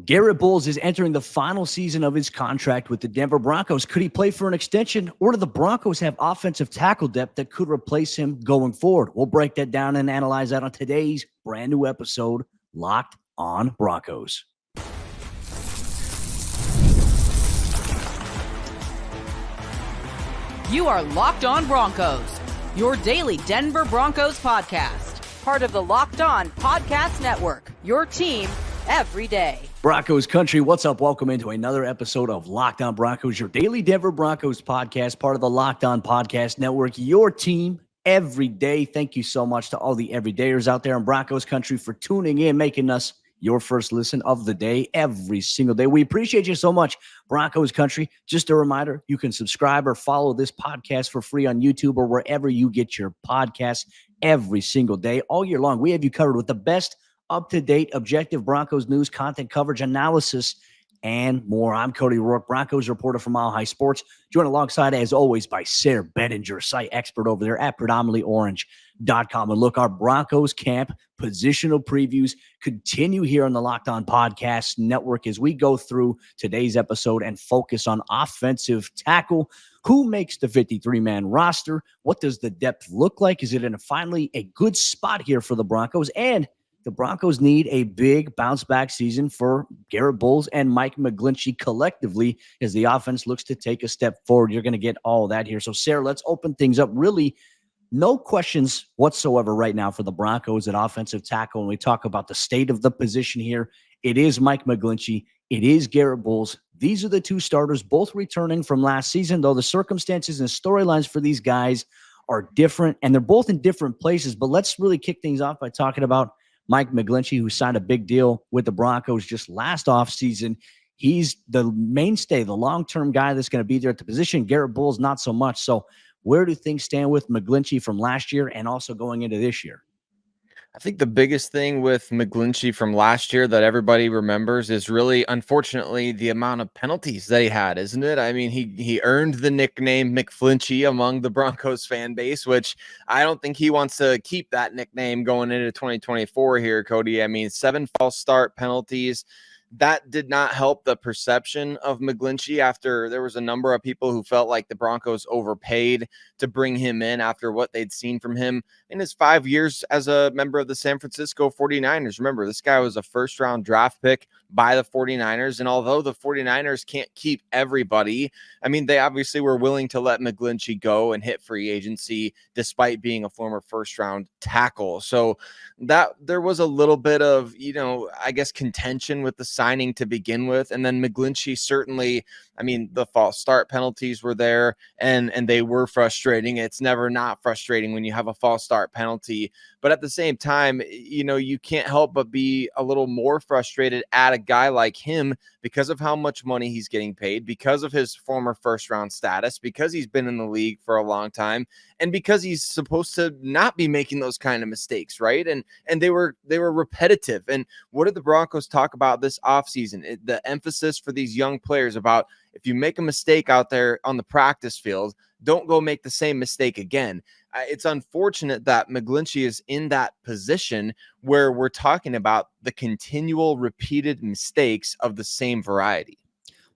Garett Bolles is entering the final season of his contract with the Denver Broncos. Could he play for an extension, or do the Broncos have offensive tackle depth that could replace him going forward? We'll break that down and analyze that on today's brand new episode, Locked on Broncos. You are Locked on Broncos, your daily Denver Broncos podcast. Part of the Locked on Podcast Network, your team every day. Broncos Country, what's up? Welcome into another episode of Locked on Broncos, your daily Denver Broncos podcast, part of the Locked on Podcast Network, your team every day. Thank you so much to all the everydayers out there in Broncos Country for tuning in, making us your first listen of the day every single day. We appreciate you so much, Broncos Country. Just a reminder, you can subscribe or follow this podcast for free on YouTube or wherever you get your podcasts every single day, all year long. We have you covered with the best up-to-date, objective Broncos news, content coverage, analysis, and more. I'm Cody Roark, Broncos reporter from Mile High Sports, joined alongside, as always, by Sayre Bedinger, site expert over there at predominantlyorange.com. And look, our Broncos camp positional previews continue here on the Locked On Podcast Network as we go through today's episode and focus on offensive tackle. Who makes the 53-man roster? What does the depth look like? Is it in finally a good spot here for the Broncos? And the Broncos need a big bounce-back season for Garett Bolles and Mike McGlinchey collectively as the offense looks to take a step forward. You're going to get all of that here. So, Sayre, let's open things up. Really, no questions whatsoever right now for the Broncos at offensive tackle. When we talk about the state of the position here, it is Mike McGlinchey. It is Garett Bolles. These are the two starters, both returning from last season, though the circumstances and storylines for these guys are different, and they're both in different places. But let's really kick things off by talking about Mike McGlinchey, who signed a big deal with the Broncos just last offseason. He's the mainstay, the long-term guy that's going to be there at the position. Garett Bolles, not so much. So where do things stand with McGlinchey from last year and also going into this year? I think the biggest thing with McGlinchey from last year that everybody remembers is really, unfortunately, the amount of penalties that he had, isn't it? I mean, he earned the nickname McFlinchy among the Broncos fan base, which I don't think he wants to keep that nickname going into 2024 here, Cody. I mean, 7 false start penalties. That did not help the perception of McGlinchey after there was a number of people who felt like the Broncos overpaid to bring him in after what they'd seen from him in his 5 years as a member of the San Francisco 49ers. Remember, this guy was a first-round draft pick by the 49ers, and although the 49ers can't keep everybody, I mean, they obviously were willing to let McGlinchey go and hit free agency despite being a former first-round tackle. So that there was a little bit of, I guess, contention with the signing to begin with. And then McGlinchey certainly, I mean, the false start penalties were there and they were frustrating. It's never not frustrating when you have a false start penalty. But at the same time, you can't help but be a little more frustrated at a guy like him because of how much money he's getting paid, because of his former first round status, because he's been in the league for a long time, and because he's supposed to not be making those kind of mistakes, right? And they were repetitive. And what did the Broncos talk about this offseason? The emphasis for these young players about if you make a mistake out there on the practice field, don't go make the same mistake again. It's unfortunate that McGlinchey is in that position where we're talking about the continual repeated mistakes of the same variety.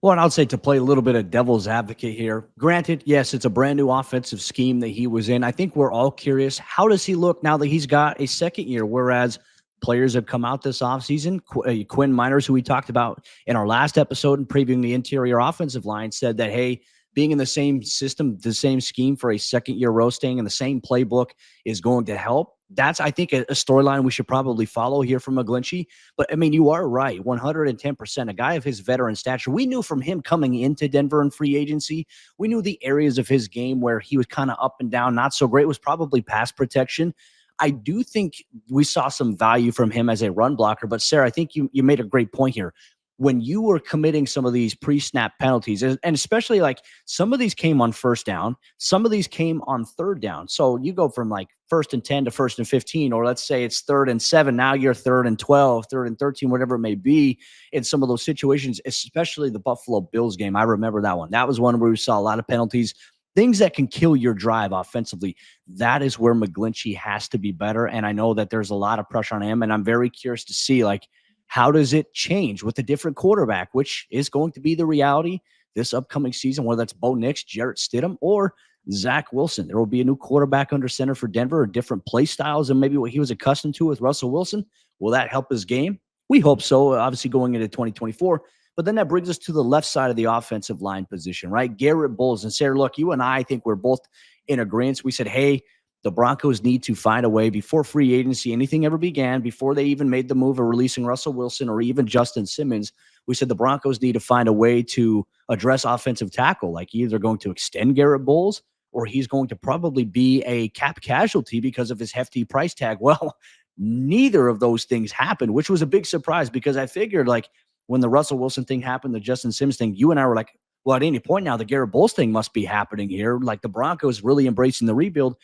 Well, and I'll say, to play a little bit of devil's advocate here, granted, yes, it's a brand new offensive scheme that he was in. I think we're all curious, how does he look now that he's got a second year, whereas players have come out this offseason? Quinn Miners, who we talked about in our last episode and previewing the interior offensive line, said that, hey, being in the same system, the same scheme for a second-year roasting and the same playbook is going to help. That's, I think, a storyline we should probably follow here from McGlinchey. But, I mean, you are right, 110%. A guy of his veteran stature, we knew from him coming into Denver in free agency, we knew the areas of his game where he was kind of up and down, not so great, was probably pass protection. I do think we saw some value from him as a run blocker. But, Sayre, I think you made a great point here. When you were committing some of these pre-snap penalties, and especially like some of these came on first down, some of these came on third down. So you go from like 1st and 10 to 1st and 15, or let's say it's 3rd and 7. Now you're 3rd and 12, 3rd and 13, whatever it may be in some of those situations, especially the Buffalo Bills game. I remember that one. That was one where we saw a lot of penalties, things that can kill your drive offensively. That is where McGlinchey has to be better. And I know that there's a lot of pressure on him, and I'm very curious to see, like, how does it change with a different quarterback, which is going to be the reality this upcoming season, whether that's Bo Nix, Jarrett Stidham, or Zach Wilson. There will be a new quarterback under center for Denver, or different play styles than maybe what he was accustomed to with Russell Wilson. Will that help his game? We hope so, obviously going into 2024. But then that brings us to the left side of the offensive line position, right? Garett Bolles. And Sayre, look, you and I think we're both in agreement. We said, hey, the Broncos need to find a way before free agency, anything ever began, before they even made the move of releasing Russell Wilson or even Justin Simmons. We said the Broncos need to find a way to address offensive tackle, like either going to extend Garett Bolles or he's going to probably be a cap casualty because of his hefty price tag. Well, neither of those things happened, which was a big surprise because I figured like when the Russell Wilson thing happened, the Justin Simmons thing, you and I were like, well, at any point now, the Garett Bolles thing must be happening here. Like the Broncos really embracing the rebuild.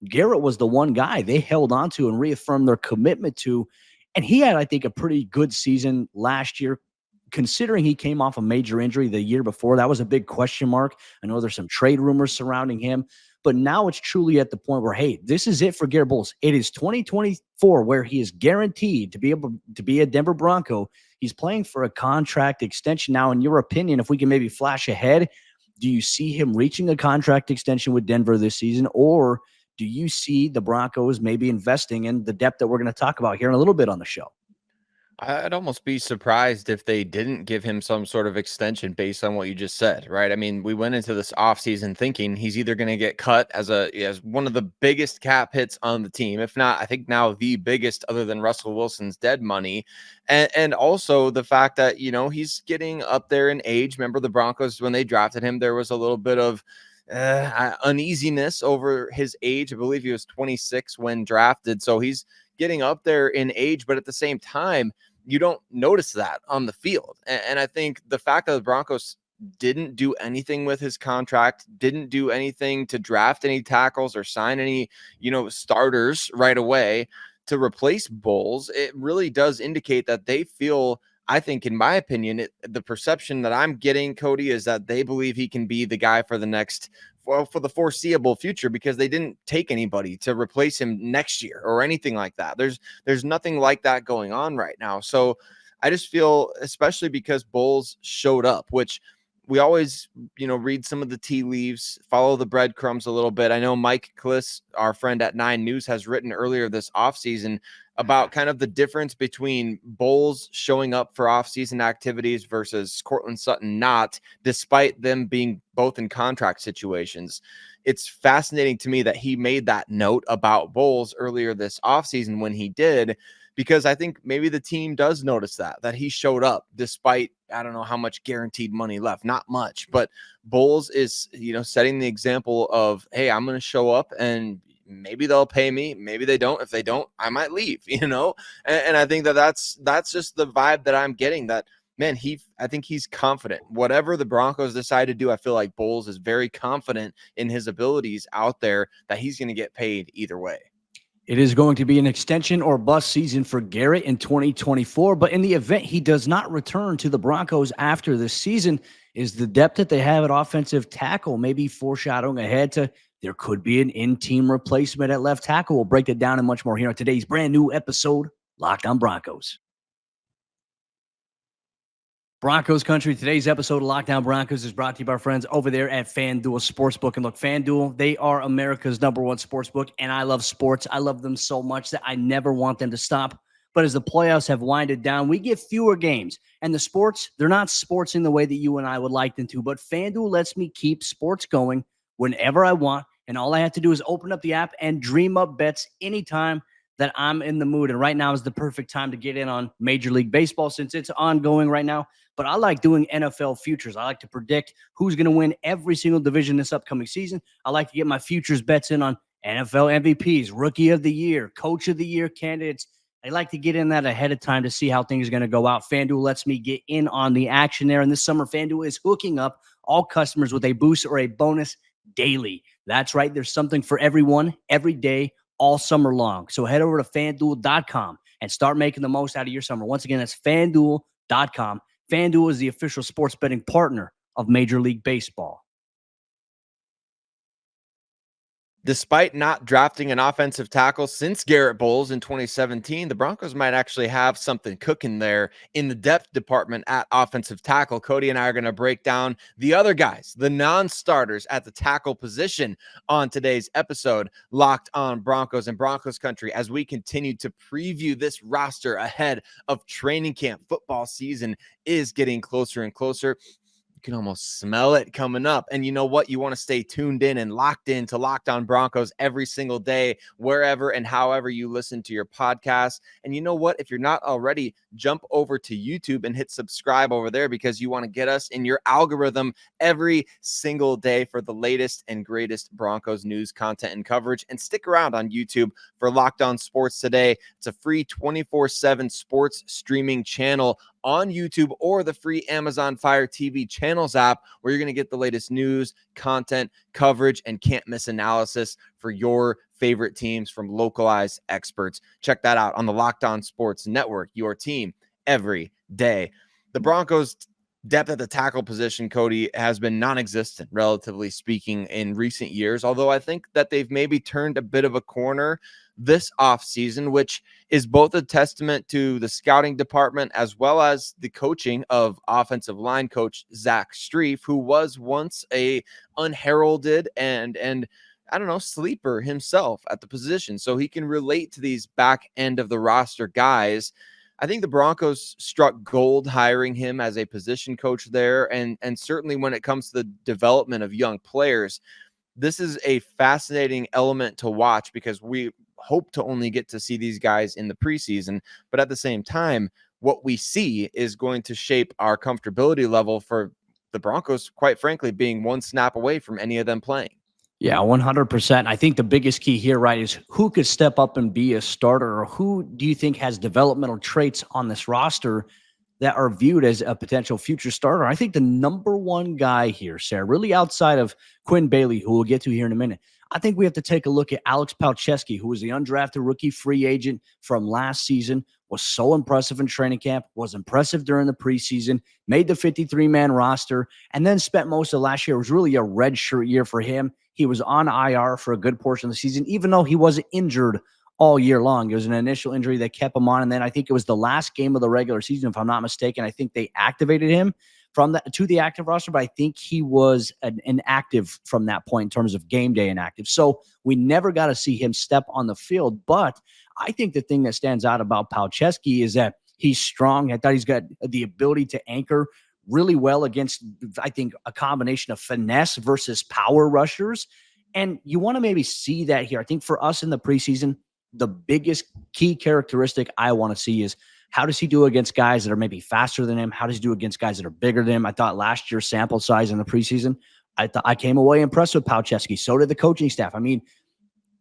Garrett was the one guy they held on to and reaffirmed their commitment to. And he had, I think, a pretty good season last year, considering he came off a major injury the year before. That was a big question mark. I know there's some trade rumors surrounding him, but now it's truly at the point where, hey, this is it for Garett Bolles. It is 2024 where he is guaranteed to be able to be a Denver Bronco. He's playing for a contract extension. Now, in your opinion, if we can maybe flash ahead, do you see him reaching a contract extension with Denver this season, or do you see the Broncos maybe investing in the depth that we're going to talk about here in a little bit on the show? I'd almost be surprised if they didn't give him some sort of extension based on what you just said, right? I mean, we went into this offseason thinking he's either going to get cut as one of the biggest cap hits on the team, if not, I think now the biggest other than Russell Wilson's dead money. And also the fact that, he's getting up there in age. Remember the Broncos, when they drafted him, there was a little bit of uneasiness over his age. I believe he was 26 when drafted. So he's getting up there in age, but at the same time, you don't notice that on the field. And I think the fact that the Broncos didn't do anything with his contract, didn't do anything to draft any tackles or sign any, starters right away to replace Bolles, it really does indicate that they feel, I think, in my opinion, the perception that I'm getting, Cody, is that they believe he can be the guy for the foreseeable future, because they didn't take anybody to replace him next year or anything like that. There's nothing like that going on right now. So I just feel, especially because Bolles showed up, which we always, read some of the tea leaves, follow the breadcrumbs a little bit. I know Mike Kliss, our friend at 9 News, has written earlier this offseason about kind of the difference between Bolles showing up for offseason activities versus Courtland Sutton not, despite them being both in contract situations. It's fascinating to me that he made that note about Bolles earlier this offseason when he did, because I think maybe the team does notice that he showed up despite, I don't know how much guaranteed money left, not much, but Bolles is, setting the example of, hey, I'm going to show up and maybe they'll pay me. Maybe they don't. If they don't, I might leave, and I think that's just the vibe that I'm getting, that, man, I think he's confident. Whatever the Broncos decide to do, I feel like Bolles is very confident in his abilities out there, that he's going to get paid either way. It is going to be an extension or bust season for Garett in 2024. But in the event he does not return to the Broncos after this season, is the depth that they have at offensive tackle maybe foreshadowing ahead to there could be an in-team replacement at left tackle? We'll break that down and much more here on today's brand new episode, Locked On Broncos. Broncos Country, today's episode of Locked On Broncos is brought to you by our friends over there at FanDuel Sportsbook. And look, FanDuel, they are America's #1 sportsbook, and I love sports. I love them so much that I never want them to stop. But as the playoffs have winded down, we get fewer games. And the sports, they're not sports in the way that you and I would like them to. But FanDuel lets me keep sports going whenever I want. And all I have to do is open up the app and dream up bets anytime that I'm in the mood. And right now is the perfect time to get in on Major League Baseball since it's ongoing right now. But I like doing NFL futures. I like to predict who's going to win every single division this upcoming season. I like to get my futures bets in on NFL MVPs, Rookie of the Year, Coach of the Year candidates. I like to get in that ahead of time to see how things are going to go out. FanDuel lets me get in on the action there. And this summer, FanDuel is hooking up all customers with a boost or a bonus daily. That's right. There's something for everyone, every day, all summer long. So head over to FanDuel.com and start making the most out of your summer. Once again, that's FanDuel.com. FanDuel is the official sports betting partner of Major League Baseball. Despite not drafting an offensive tackle since Garett Bolles in 2017, the Broncos might actually have something cooking there in the depth department at offensive tackle. Cody and I are going to break down the other guys, the non-starters at the tackle position on today's episode, Locked On Broncos and Broncos Country, as we continue to preview this roster ahead of training camp. Football season is getting closer and closer. Can almost smell it coming up. And you know what? You want to stay tuned in and locked in to Locked On Broncos every single day, wherever and however you listen to your podcast. And you know what? If you're not already, jump over to YouTube and hit subscribe over there, because you want to get us in your algorithm every single day for the latest and greatest Broncos news, content, and coverage. And stick around on YouTube for Locked On Sports Today. It's a free 24/7 sports streaming channel on YouTube or the free Amazon Fire TV channels app, where you're going to get the latest news, content, coverage, and can't miss analysis for your favorite teams from localized experts. Check that out on the Locked On Sports Network, your team every day. The Broncos' depth at the tackle position, Cody, has been non-existent, relatively speaking, in recent years, although I think that they've maybe turned a bit of a corner this offseason, which is both a testament to the scouting department as well as the coaching of offensive line coach Zach Strief, who was once a unheralded and I don't know, sleeper himself at the position. So he can relate to these back end of the roster guys. I think the Broncos struck gold hiring him as a position coach there. And certainly when it comes to the development of young players, this is a fascinating element to watch, because we hope to only get to see these guys in the preseason. But at the same time, what we see is going to shape our comfortability level for the Broncos, quite frankly, being one snap away from any of them playing. Yeah, 100%. I think the biggest key here, right, is who could step up and be a starter, or who do you think has developmental traits on this roster that are viewed as a potential future starter? I think the number one guy here, Sayre, really outside of Quinn Bailey, who we'll get to here in a minute, I think we have to take a look at Alex Palczewski, who was the undrafted rookie free agent from last season, was so impressive in training camp, was impressive during the preseason, made the 53-man roster, and then spent most of last year. It was really a redshirt year for him. He was on IR for a good portion of the season, even though he wasn't injured all year long. It was an initial injury that kept him on, and then I think it was the last game of the regular season, if I'm not mistaken. I think they activated him from that to the active roster, but I think he was an inactive from that point in terms of game day inactive. So we never got to see him step on the field. But I think the thing that stands out about Palczewski is that he's strong. I thought he's got the ability to anchor really well against, I think, a combination of finesse versus power rushers. And you want to maybe see that here. I think for us in the preseason, the biggest key characteristic I want to see is, how does he do against guys that are maybe faster than him? How does he do against guys that are bigger than him? I thought last year's sample size in the preseason, I came away impressed with Palczewski. So did the coaching staff. I mean,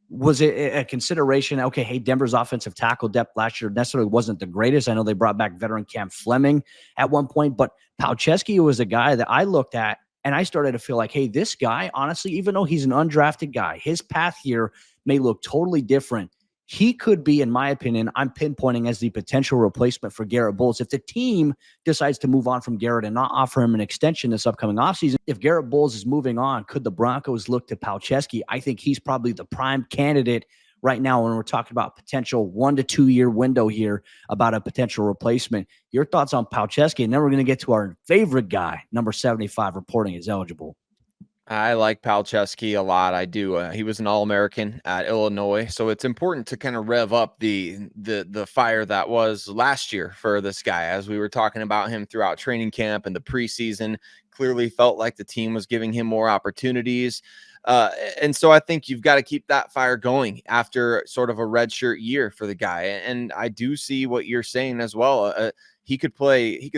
was it a consideration? Okay, hey, Denver's offensive tackle depth last year necessarily wasn't the greatest. I know they brought back veteran Cam Fleming at one point, but Palczewski was a guy that I looked at and I started to feel like, hey, this guy, honestly, even though he's an undrafted guy, his path here may look totally different. He could be, in my opinion, I'm pinpointing as the potential replacement for Garett Bolles. If the team decides to move on from Garett and not offer him an extension this upcoming offseason, if Garett Bolles is moving on, could the Broncos look to Palczewski? I think he's probably the prime candidate right now when we're talking about potential 1 to 2 year window here about a potential replacement. Your thoughts on Palczewski? And then we're going to get to our favorite guy, number 75, reporting is eligible. I like Palczewski a lot. I do. He was an All-American at Illinois, so it's important to kind of rev up the fire that was last year for this guy. As we were talking about him throughout training camp and the preseason, clearly felt like the team was giving him more opportunities. And so I think you've got to keep that fire going after sort of a redshirt year for the guy. And I do see what you're saying as well. He could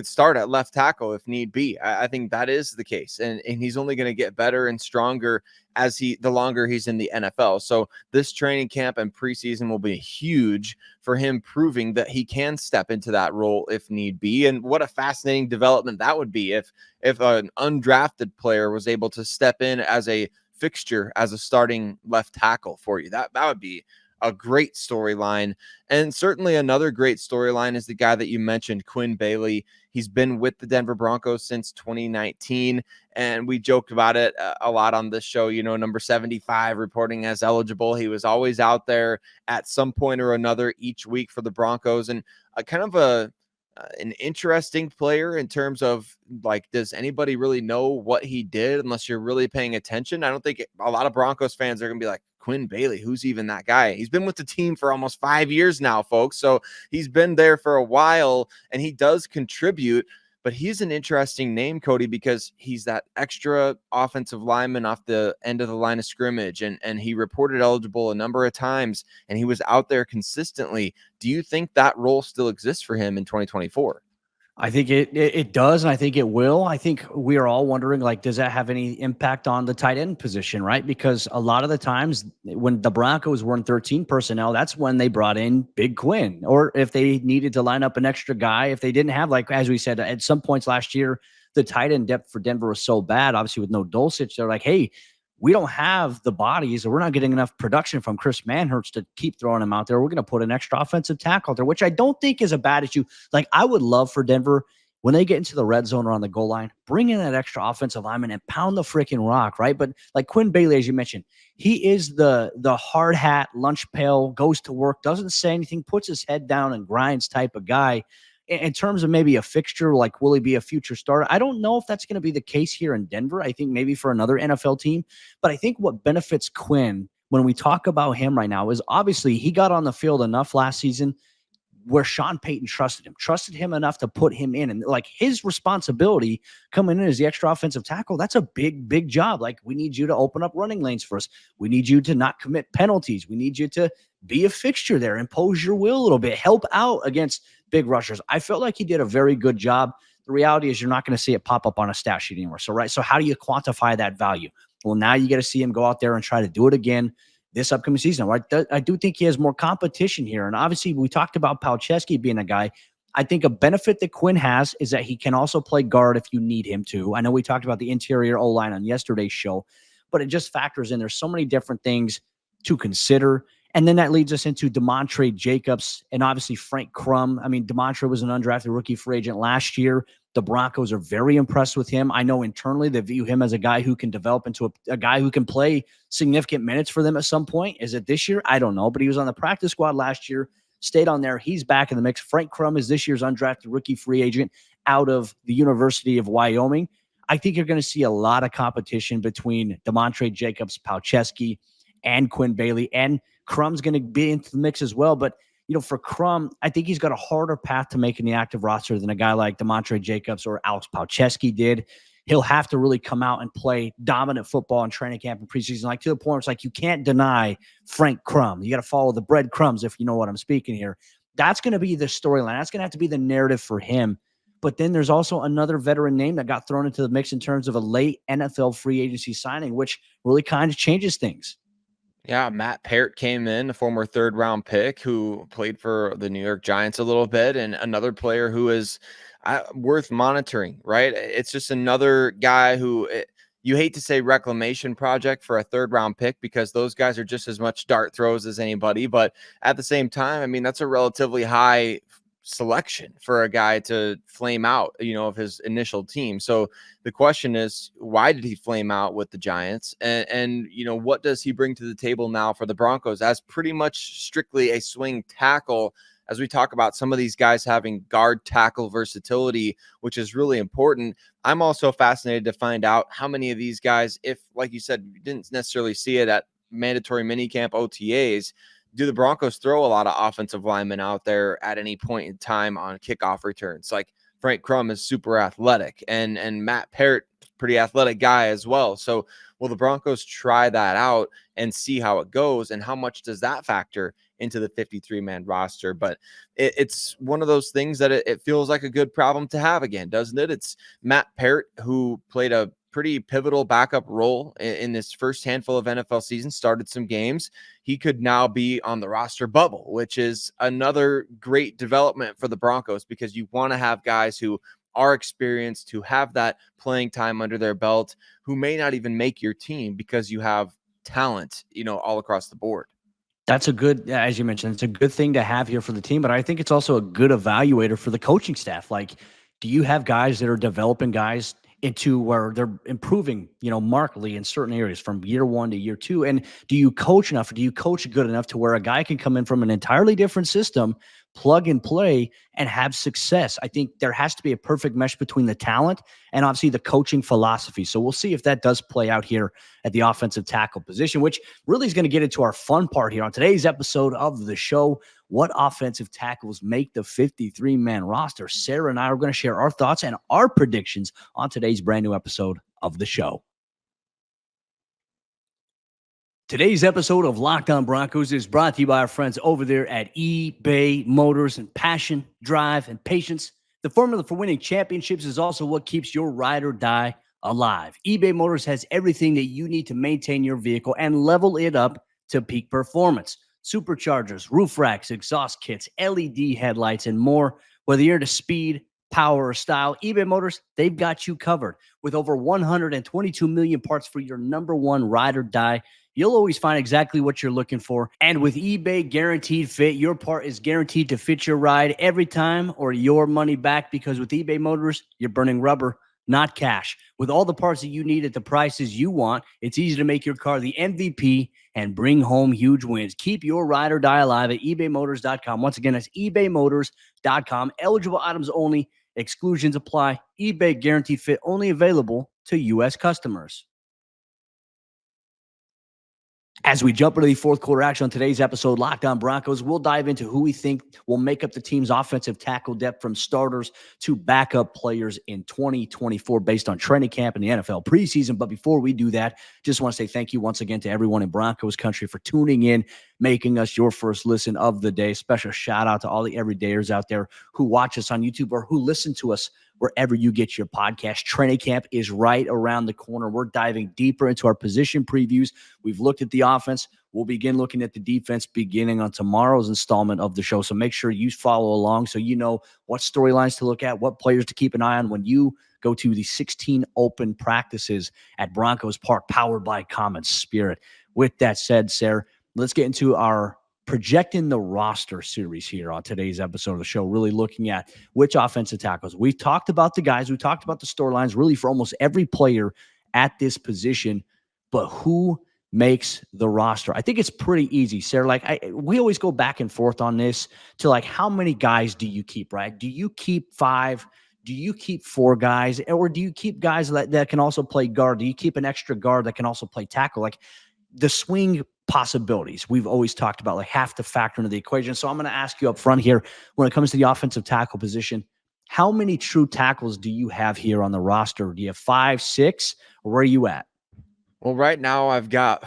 start at left tackle if need be. I think that is the case. And he's only going to get better and stronger the longer he's in the NFL. So this training camp and preseason will be huge for him, proving that he can step into that role if need be. And what a fascinating development that would be if an undrafted player was able to step in as a fixture, as a starting left tackle for you. That would be a great storyline. And certainly another great storyline is the guy that you mentioned, Quinn Bailey. He's been with the Denver Broncos since 2019, and we joked about it a lot on this show. Number 75 reporting as eligible. He was always out there at some point or another each week for the Broncos, and kind of an interesting player in terms of, like, does anybody really know what he did unless you're really paying attention? I don't think a lot of Broncos fans are going to be like, Quinn Bailey, who's even that guy? He's been with the team for almost 5 years now, folks. So he's been there for a while, and he does contribute. But he's an interesting name, Cody, because he's that extra offensive lineman off the end of the line of scrimmage, and he reported eligible a number of times, and he was out there consistently. Do you think that role still exists for him in 2024? I think it does, and I think it will. I think we are all wondering, like, does that have any impact on the tight end position, right? Because a lot of the times when the Broncos were in 13 personnel, that's when they brought in Big Quinn. Or if they needed to line up an extra guy, if they didn't have, like, as we said, at some points last year, the tight end depth for Denver was so bad, obviously with no Dulcich, they're like, hey, we don't have the bodies, or we're not getting enough production from Chris Manhertz to keep throwing him out there. We're going to put an extra offensive tackle out there, which I don't think is a bad issue. Like, I would love for Denver, when they get into the red zone or on the goal line, bring in that extra offensive lineman and pound the freaking rock, right? But like Quinn Bailey, as you mentioned, he is the hard hat, lunch pail, goes to work, doesn't say anything, puts his head down and grinds type of guy. In terms of maybe a fixture, like, will he be a future starter? I don't know if that's going to be the case here in Denver. I think maybe for another NFL team. But I think what benefits Quinn when we talk about him right now is, obviously, he got on the field enough last season where Sean Payton trusted him enough to put him in. And, like, his responsibility coming in as the extra offensive tackle, that's a big, big job. Like, we need you to open up running lanes for us. We need you to not commit penalties. We need you to be a fixture there, impose your will a little bit, help out against big rushers. I felt like he did a very good job. The reality is you're not going to see it pop up on a stat sheet anymore. So how do you quantify that value? Well, now you got to see him go out there and try to do it again this upcoming season. Right? I do think he has more competition here. And obviously, we talked about Palczewski being a guy. I think a benefit that Quinn has is that he can also play guard if you need him to. I know we talked about the interior O-line on yesterday's show, but it just factors in. There's so many different things to consider. And then that leads us into Demontre Jacobs and obviously Frank Crum. I mean, Demontre was an undrafted rookie free agent last year. The Broncos are very impressed with him. I know internally they view him as a guy who can develop into a guy who can play significant minutes for them at some point. Is it this year? I don't know. But he was on the practice squad last year, stayed on there. He's back in the mix. Frank Crum is this year's undrafted rookie free agent out of the University of Wyoming. I think you're going to see a lot of competition between Demontre Jacobs, Palczewski, and Quinn Bailey. And Crum's going to be into the mix as well. But, for Crum, I think he's got a harder path to making the active roster than a guy like Demontre Jacobs or Alex Palczewski did. He'll have to really come out and play dominant football in training camp and preseason, like, to the point where it's like you can't deny Frank Crum. You got to follow the breadcrumbs, if you know what I'm speaking here. That's going to be the storyline. That's going to have to be the narrative for him. But then there's also another veteran name that got thrown into the mix in terms of a late NFL free agency signing, which really kind of changes things. Yeah, Matt Peart came in, a former third-round pick who played for the New York Giants a little bit, and another player who is worth monitoring, right? It's just another guy who you hate to say reclamation project for a third-round pick, because those guys are just as much dart throws as anybody. But at the same time, I mean, that's a relatively high selection for a guy to flame out, of his initial team. So the question is, why did he flame out with the Giants? And what does he bring to the table now for the Broncos as pretty much strictly a swing tackle, as we talk about some of these guys having guard tackle versatility, which is really important. I'm also fascinated to find out how many of these guys, if, like you said, you didn't necessarily see it at mandatory minicamp OTAs, do the Broncos throw a lot of offensive linemen out there at any point in time on kickoff returns? Like, Frank Crum is super athletic, and Matt Peart, pretty athletic guy as well. So will the Broncos try that out and see how it goes, and how much does that factor into the 53-man roster? But it's one of those things that it feels like a good problem to have again, doesn't it? It's Matt Peart, who played a pretty pivotal backup role in this first handful of NFL seasons, started some games. He could now be on the roster bubble, which is another great development for the Broncos, because you want to have guys who are experienced, who have that playing time under their belt, who may not even make your team because you have talent, all across the board. That's a good, as you mentioned, it's a good thing to have here for the team, but I think it's also a good evaluator for the coaching staff. Like, do you have guys that are developing guys into where they're improving, markedly in certain areas from year one to year two? And do you coach enough? Or do you coach good enough to where a guy can come in from an entirely different system, plug and play, and have success? I think there has to be a perfect mesh between the talent and obviously the coaching philosophy. So we'll see if that does play out here at the offensive tackle position, which really is going to get into our fun part here on today's episode of the show. What offensive tackles make the 53-man roster? Sayre and I are going to share our thoughts and our predictions on today's brand new episode of the show. Today's episode of Locked On Broncos is brought to you by our friends over there at eBay Motors. And passion, drive, and patience, the formula for winning championships, is also what keeps your ride or die alive. eBay Motors has everything that you need to maintain your vehicle and level it up to peak performance. Superchargers, roof racks, exhaust kits, LED headlights, and more. Whether you're into speed, power, or style, eBay Motors, they've got you covered. With over 122 million parts for your number one ride or die, you'll always find exactly what you're looking for. And with eBay Guaranteed Fit, your part is guaranteed to fit your ride every time or your money back, because with eBay Motors, you're burning rubber, not cash. With all the parts that you need at the prices you want, it's easy to make your car the MVP and bring home huge wins. Keep your ride or die alive at ebaymotors.com. Once again, that's ebaymotors.com. Eligible items only. Exclusions apply. eBay Guaranteed Fit only available to U.S. customers. As we jump into the fourth quarter action on today's episode, Locked On Broncos, we'll dive into who we think will make up the team's offensive tackle depth from starters to backup players in 2024 based on training camp and the NFL preseason. But before we do that, just want to say thank you once again to everyone in Broncos Country for tuning in, making us your first listen of the day. Special shout out to all the everydayers out there who watch us on YouTube or who listen to us wherever you get your podcast. Training camp is right around the corner. We're diving deeper into our position previews. We've looked at the offense. We'll begin looking at the defense beginning on tomorrow's installment of the show. So make sure you follow along so you know what storylines to look at, what players to keep an eye on when you go to the 16 open practices at Broncos Park, powered by Common Spirit. With that said, Sayre, let's get into our projecting the roster series here on today's episode of the show, really looking at which offensive tackles. We've talked about the guys, we talked about the storylines really for almost every player at this position, but who makes the roster? I think it's pretty easy, Sayre. We always go back and forth on this to how many guys do you keep, right? Do you keep 5? Do you keep 4 guys? Or do you keep guys that can also play guard? Do you keep an extra guard that can also play tackle? The swing possibilities we've always talked about have to factor into the equation. So I'm going to ask you up front here, when it comes to the offensive tackle position, how many true tackles do you have here on the roster? Do you have 5, 6, or where are you at? Well, right now I've got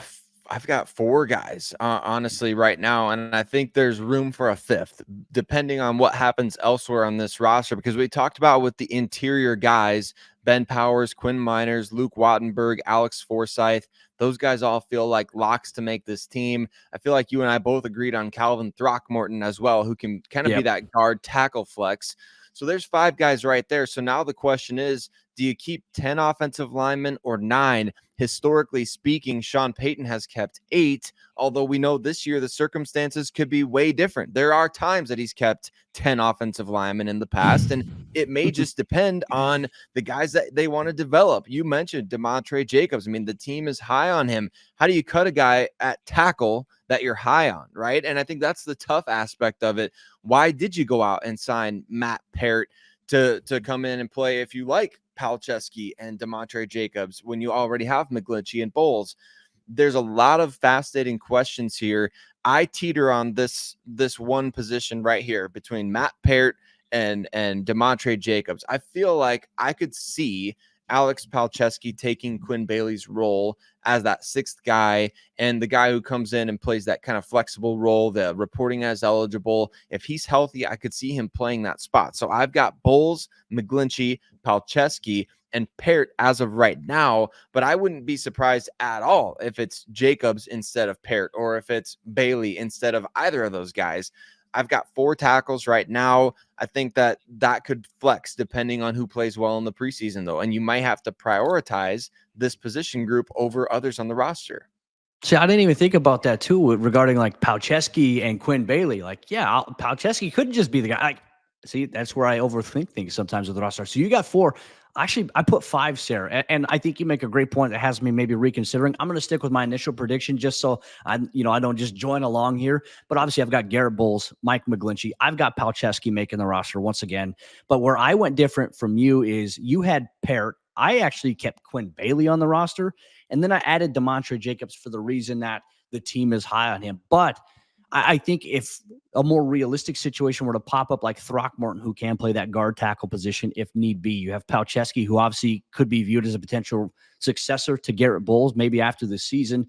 4 guys, honestly, right now, and I think there's room for a 5th, depending on what happens elsewhere on this roster. Because we talked about with the interior guys, Ben Powers, Quinn Miners, Luke Wattenberg, Alex Forsythe. Those guys all feel like locks to make this team. I feel like you and I both agreed on Calvin Throckmorton as well, who can kind of be that guard tackle flex. So there's 5 guys right there. So now the question is, do you keep 10 offensive linemen or 9? Historically speaking, Sean Payton has kept 8, although we know this year the circumstances could be way different. There are times that he's kept 10 offensive linemen in the past, and it may just depend on the guys that they want to develop. You mentioned Demontre Jacobs. I mean, the team is high on him. How do you cut a guy at tackle that you're high on, right? And I think that's the tough aspect of it. Why did you go out and sign Matt Peart to come in and play if you like Palczewski and Demontre Jacobs when you already have McGlinchey and Bolles? There's a lot of fascinating questions here. I teeter on this one position right here between Matt Peart and Demontre Jacobs. I feel like I could see Alex Palczewski taking Quinn Bailey's role as that 6th guy and the guy who comes in and plays that kind of flexible role, the reporting as eligible. If he's healthy, I could see him playing that spot. So I've got Bolles, McGlinchey, Palczewski, and Peart as of right now, but I wouldn't be surprised at all if it's Jacobs instead of Peart, or if it's Bailey instead of either of those guys. I've got 4 tackles right now. I think that could flex depending on who plays well in the preseason, though. And you might have to prioritize this position group over others on the roster. See, I didn't even think about that too regarding like Palczewski and Quinn Bailey. Like, yeah, Palczewski could just be the guy. Like, see, that's where I overthink things sometimes with the roster. So you got four. Actually, I put five, Sayre, and I think you make a great point that has me maybe reconsidering. I'm going to stick with my initial prediction just so I don't just join along here. But obviously, I've got Garett Bolles, Mike McGlinchey. I've got Palczewski making the roster once again. But where I went different from you is you had Parrott. I actually kept Quinn Bailey on the roster. And then I added DeMontre Jacobs for the reason that the team is high on him. But I think if a more realistic situation were to pop up like Throckmorton, who can play that guard tackle position if need be, you have Palczewski, who obviously could be viewed as a potential successor to Garett Bolles maybe after the season.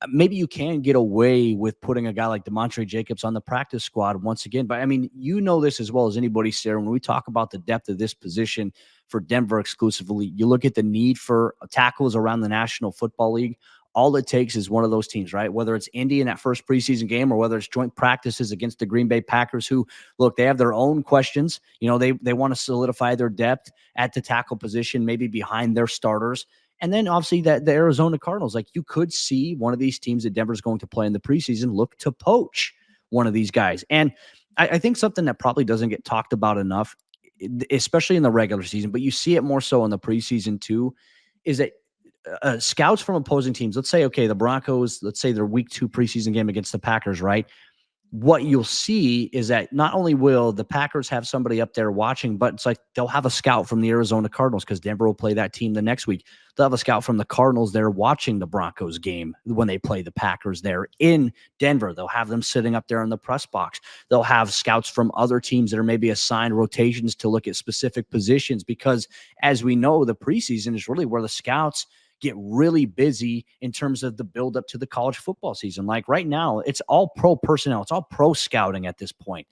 Maybe you can get away with putting a guy like DeMontre Jacobs on the practice squad once again. But I mean, you know this as well as anybody, Sayre. When we talk about the depth of this position for Denver exclusively, you look at the need for tackles around the National Football League. All it takes is one of those teams, right? Whether it's Indy in that first preseason game or whether it's joint practices against the Green Bay Packers, who, look, they have their own questions. You know, they want to solidify their depth at the tackle position, maybe behind their starters. And then obviously the Arizona Cardinals, like you could see one of these teams that Denver's going to play in the preseason look to poach one of these guys. And I think something that probably doesn't get talked about enough, especially in the regular season, but you see it more so in the preseason too, is that scouts from opposing teams, let's say, okay, the Broncos, let's say their week 2 preseason game against the Packers, right? What you'll see is that not only will the Packers have somebody up there watching, but it's like they'll have a scout from the Arizona Cardinals because Denver will play that team the next week. They'll have a scout from the Cardinals there watching the Broncos game when they play the Packers there in Denver. They'll have them sitting up there in the press box. They'll have scouts from other teams that are maybe assigned rotations to look at specific positions because, as we know, the preseason is really where the scouts get really busy in terms of the buildup to the college football season. Like right now, it's all pro personnel. It's all pro scouting at this point.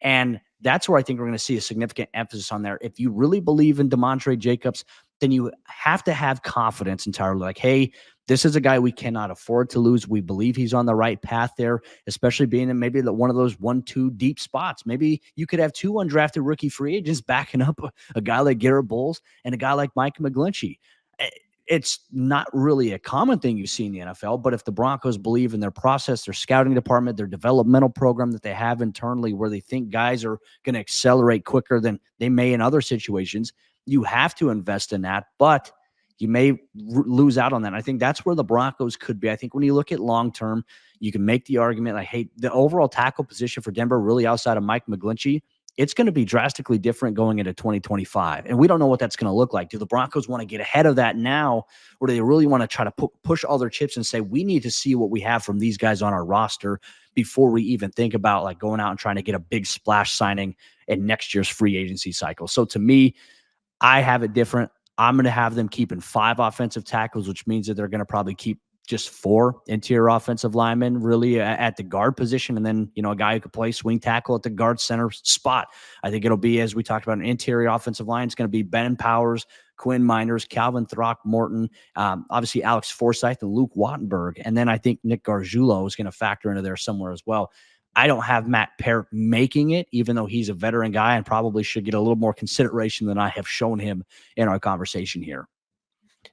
And that's where I think we're going to see a significant emphasis on there. If you really believe in DeMontre Jacobs, then you have to have confidence entirely. Like, hey, this is a guy we cannot afford to lose. We believe he's on the right path there, especially being in maybe one of those 1-2 deep spots. Maybe you could have 2 undrafted rookie free agents backing up a guy like Garett Bolles and a guy like Mike McGlinchey. It's not really a common thing you see in the NFL, but if the Broncos believe in their process, their scouting department, their developmental program that they have internally where they think guys are going to accelerate quicker than they may in other situations, you have to invest in that, but you may lose out on that. I think that's where the Broncos could be. I think when you look at long-term, you can make the argument like, hey, the overall tackle position for Denver really outside of Mike McGlinchey, it's going to be drastically different going into 2025. And we don't know what that's going to look like. Do the Broncos want to get ahead of that now, or do they really want to try to push all their chips and say, we need to see what we have from these guys on our roster before we even think about like going out and trying to get a big splash signing in next year's free agency cycle? So to me, I have it different. I'm going to have them keeping 5 offensive tackles, which means that they're going to probably keep just 4 interior offensive linemen really at the guard position. And then, a guy who could play swing tackle at the guard center spot. I think it'll be, as we talked about, an interior offensive line. It's going to be Ben Powers, Quinn Miners, Calvin Throckmorton, obviously Alex Forsythe and Luke Wattenberg. And then I think Nick Gargiulo is going to factor into there somewhere as well. I don't have Matt Parrott making it, even though he's a veteran guy and probably should get a little more consideration than I have shown him in our conversation here.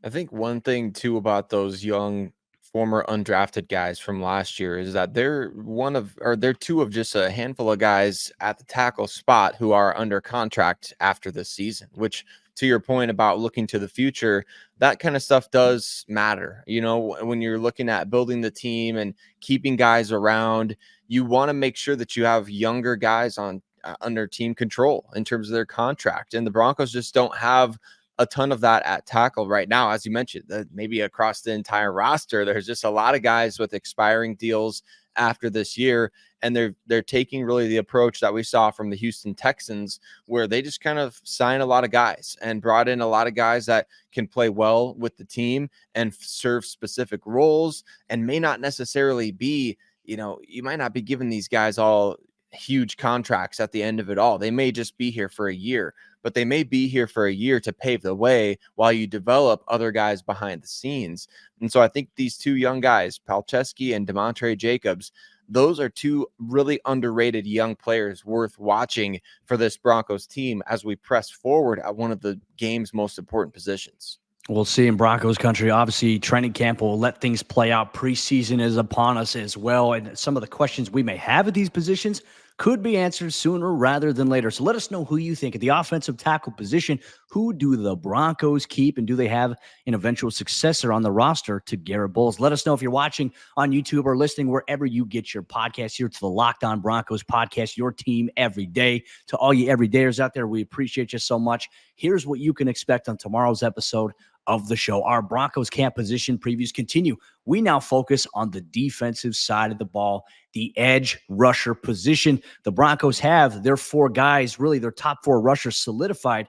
I think one thing too about those young former undrafted guys from last year is that they're 2 of just a handful of guys at the tackle spot who are under contract after this season, which, to your point about looking to the future, that kind of stuff does matter. When you're looking at building the team and keeping guys around, you want to make sure that you have younger guys on under team control in terms of their contract. And the Broncos just don't have a ton of that at tackle right now. As you mentioned, maybe across the entire roster, there's just a lot of guys with expiring deals after this year. And they're taking really the approach that we saw from the Houston Texans, where they just kind of sign a lot of guys and brought in a lot of guys that can play well with the team and serve specific roles, and may not necessarily be, you might not be giving these guys all huge contracts at the end of it all. They may just be here for a year, but they may be here for a year to pave the way while you develop other guys behind the scenes. And so I think these 2 young guys, Palczewski and DeMontre Jacobs, those are 2 really underrated young players worth watching for this Broncos team as we press forward at one of the game's most important positions. We'll see in Broncos country. Obviously, training camp will let things play out. Preseason is upon us as well. And some of the questions we may have at these positions could be answered sooner rather than later. So let us know who you think at the offensive tackle position. Who do the Broncos keep, and do they have an eventual successor on the roster to Garett Bolles? Let us know if you're watching on YouTube or listening wherever you get your podcast. Here to the Locked On Broncos podcast, your team every day. To all you everydayers out there, we appreciate you so much. Here's what you can expect on tomorrow's episode of the show. Our Broncos camp position previews continue. We now focus on the defensive side of the ball, the edge rusher position. The Broncos have their 4 guys, really their top 4 rushers solidified.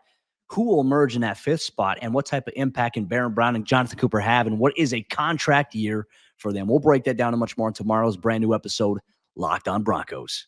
Who will emerge in that 5th spot, and what type of impact can Baron Brown and Jonathan Cooper have, and what is a contract year for them? We'll break that down and much more in tomorrow's brand new episode, Locked On Broncos.